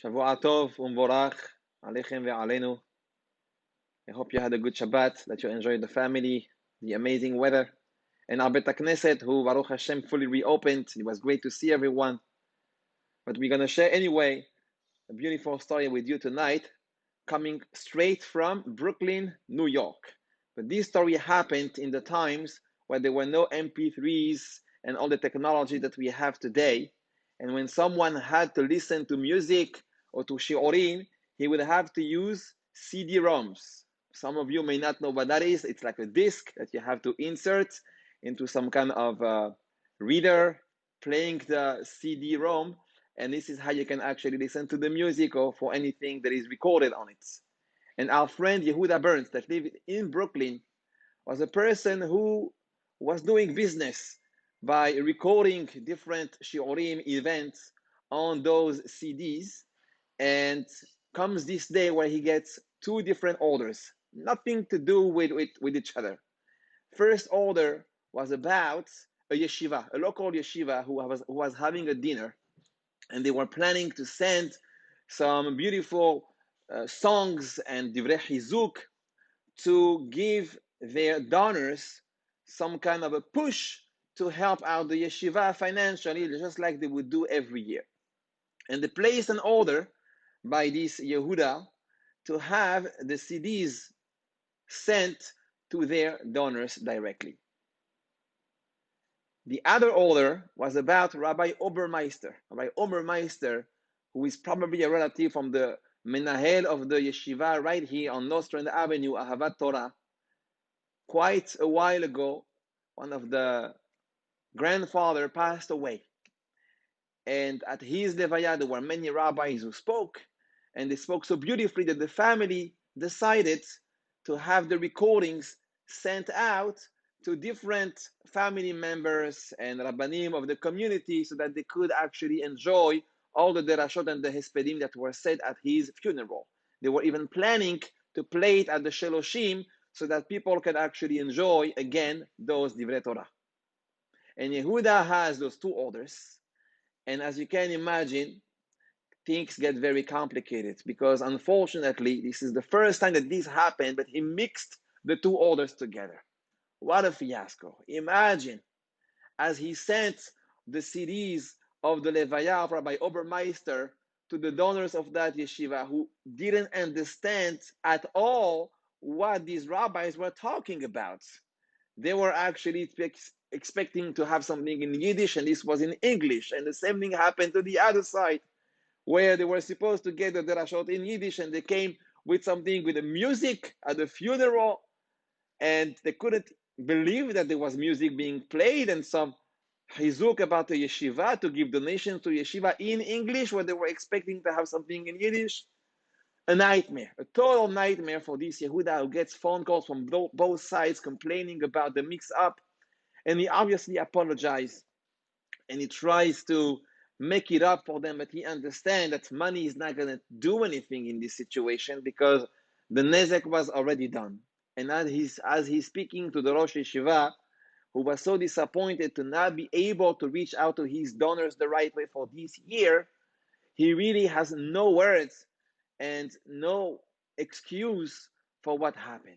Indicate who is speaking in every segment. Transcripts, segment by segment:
Speaker 1: Shavua Tov Umvorach Alechem ve'alenu. I hope you had a good Shabbat, that you enjoyed the family, the amazing weather, and our Bet Knesset, who Baruch Hashem fully reopened. It was great to see everyone. But we're going to share anyway a beautiful story with you tonight, coming straight from Brooklyn, New York. But this story happened in the times where there were no MP3s and all the technology that we have today. And when someone had to listen to music or to shiurim, he would have to use CD-ROMs. Some of you may not know what that is. It's like a disc that you have to insert into some kind of reader playing the CD-ROM, and this is how you can actually listen to the music or for anything that is recorded on it. And our friend Yehuda Burns, that lived in Brooklyn, was a person who was doing business by recording different shiurim events on those CDs. And comes this day where he gets two different orders, nothing to do with each other. First order was about a yeshiva, a local yeshiva who was having a dinner, and they were planning to send some beautiful songs and divrei chizuk to give their donors some kind of a push to help out the yeshiva financially, just like they would do every year. And they placed an order by this Yehuda to have the CDs sent to their donors directly. The other order was about Rabbi Obermeister. Rabbi Obermeister, who is probably a relative from the Menahel of the yeshiva right here on Nostrand Avenue, Ahavat Torah. Quite a while ago, one of the grandfather passed away. And at his levaya, there were many rabbis who spoke, and they spoke so beautifully that the family decided to have the recordings sent out to different family members and rabbanim of the community so that they could actually enjoy all the derashot and the hespedim that were said at his funeral. They were even planning to play it at the Sheloshim so that people can actually enjoy again those divrei Torah. And Yehuda has those two orders. And as you can imagine, things get very complicated because unfortunately, this is the first time that this happened, but he mixed the two orders together. What a fiasco. Imagine, as he sent the CDs of the Levaya of Rabbi Obermeister to the donors of that yeshiva who didn't understand at all what these rabbis were talking about. They were actually expecting to have something in Yiddish, and this was in English. And the same thing happened to the other side, where they were supposed to get the derashot in Yiddish, and they came with something with the music at the funeral, and they couldn't believe that there was music being played and some chizuk about the yeshiva to give donations to yeshiva in English, where they were expecting to have something in Yiddish. A nightmare, a total nightmare for this Yehuda, who gets phone calls from both sides complaining about the mix-up. And he obviously apologized, and he tries to make it up for them, but he understands that money is not going to do anything in this situation because the nezek was already done. And as he's speaking to the Rosh Yeshiva, who was so disappointed to not be able to reach out to his donors the right way for this year, he really has no words and no excuse for what happened.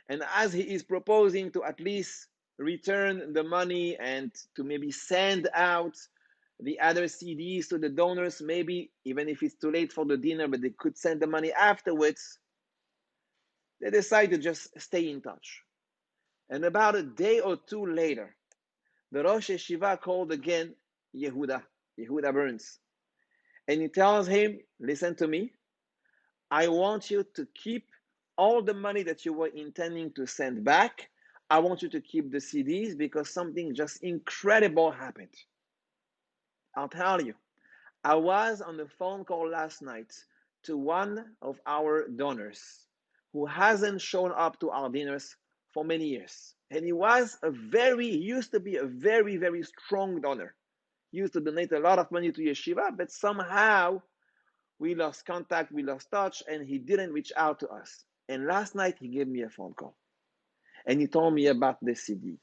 Speaker 1: And as he is proposing to at least return the money and to maybe send out the other CDs to the donors, maybe even if it's too late for the dinner, but they could send the money afterwards, they decide to just stay in touch. And about a day or two later, the Rosh Yeshiva called again Yehuda Burns. And he tells him, listen to me, I want you to keep all the money that you were intending to send back. I want you to keep the CDs because something just incredible happened. I'll tell you, I was on the phone call last night to one of our donors who hasn't shown up to our dinners for many years. And he used to be a very, very strong donor. He used to donate a lot of money to yeshiva, but somehow we lost contact, we lost touch, and he didn't reach out to us. And last night he gave me a phone call. And he told me about the CD.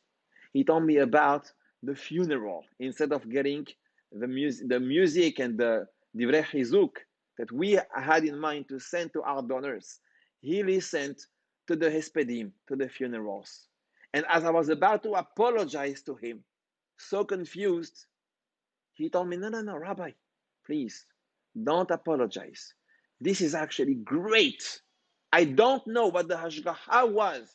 Speaker 1: He told me about the funeral. Instead of getting the music and the divrei chizuk that we had in mind to send to our donors, he listened to the hespedim, to the funerals. And as I was about to apologize to him, so confused, he told me, no, Rabbi, please, don't apologize. This is actually great. I don't know what the hashgacha was,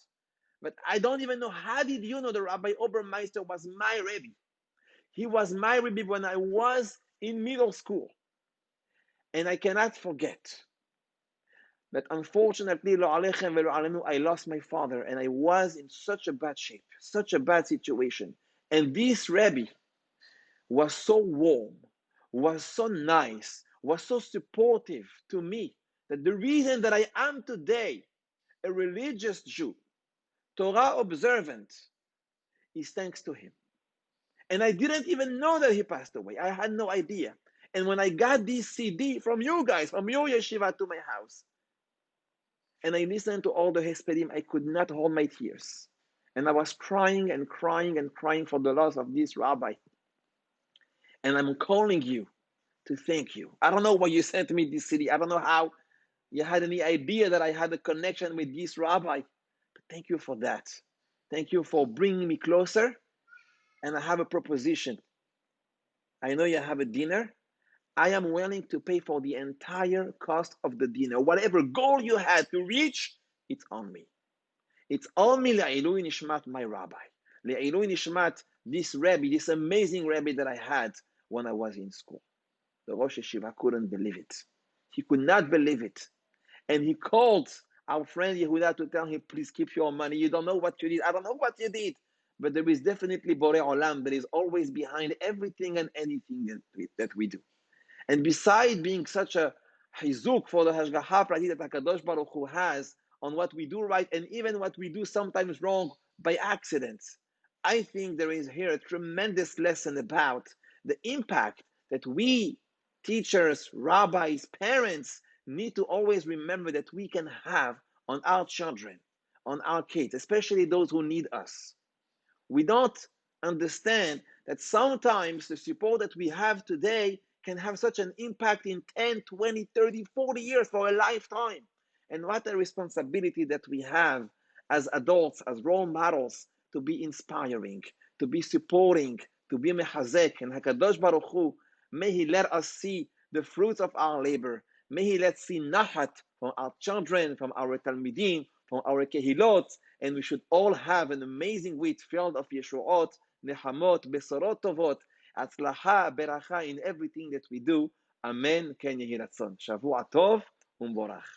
Speaker 1: but I don't even know, how did you know the Rabbi Obermeister was my Rebbe? He was my Rebbe when I was in middle school. And I cannot forget that unfortunately, I lost my father and I was in such a bad shape, such a bad situation. And this Rebbe was so warm, was so nice, was so supportive to me, that the reason that I am today a religious Jew, Torah observant, is thanks to him. And I didn't even know that he passed away. I had no idea. And when I got this CD from you guys, from your yeshiva to my house, and I listened to all the hespedim, I could not hold my tears. And I was crying and crying and crying for the loss of this rabbi. And I'm calling you to thank you. I don't know why you sent me this CD. I don't know how you had any idea that I had a connection with this rabbi. But thank you for that. Thank you for bringing me closer. And I have a proposition. I know you have a dinner. I am willing to pay for the entire cost of the dinner. Whatever goal you had to reach, it's on me. It's on me, Le'ilui Nishmat, my rabbi. Le'ilui Nishmat, this Rabbi, this amazing Rabbi that I had when I was in school. The Rosh Yeshiva couldn't believe it. He could not believe it. And he called our friend Yehuda to tell him, please keep your money. You don't know what you did. I don't know what you did. But there is definitely Borei Olam that is always behind everything and anything that we do. And beside being such a chizuk for the hashgacha pratit that HaKadosh Baruch Hu has on what we do right and even what we do sometimes wrong by accident, I think there is here a tremendous lesson about the impact that we, teachers, rabbis, parents, need to always remember that we can have on our children, on our kids, especially those who need us. We don't understand that sometimes the support that we have today can have such an impact in 10, 20, 30, 40 years, for a lifetime. And what a responsibility that we have as adults, as role models, to be inspiring, to be supporting, to be mechazek. And HaKadosh Baruch Hu, may He let us see the fruits of our labor. May He let us see nahat from our children, from our talmidim, from our kehilot, and we should all have an amazing wheat field of Yeshuot, Nechamot, Besorot Tovot, Atzlacha, Beracha in everything that we do. Amen. Ken Yehi Ratzon. Shavua Tov, Umborach.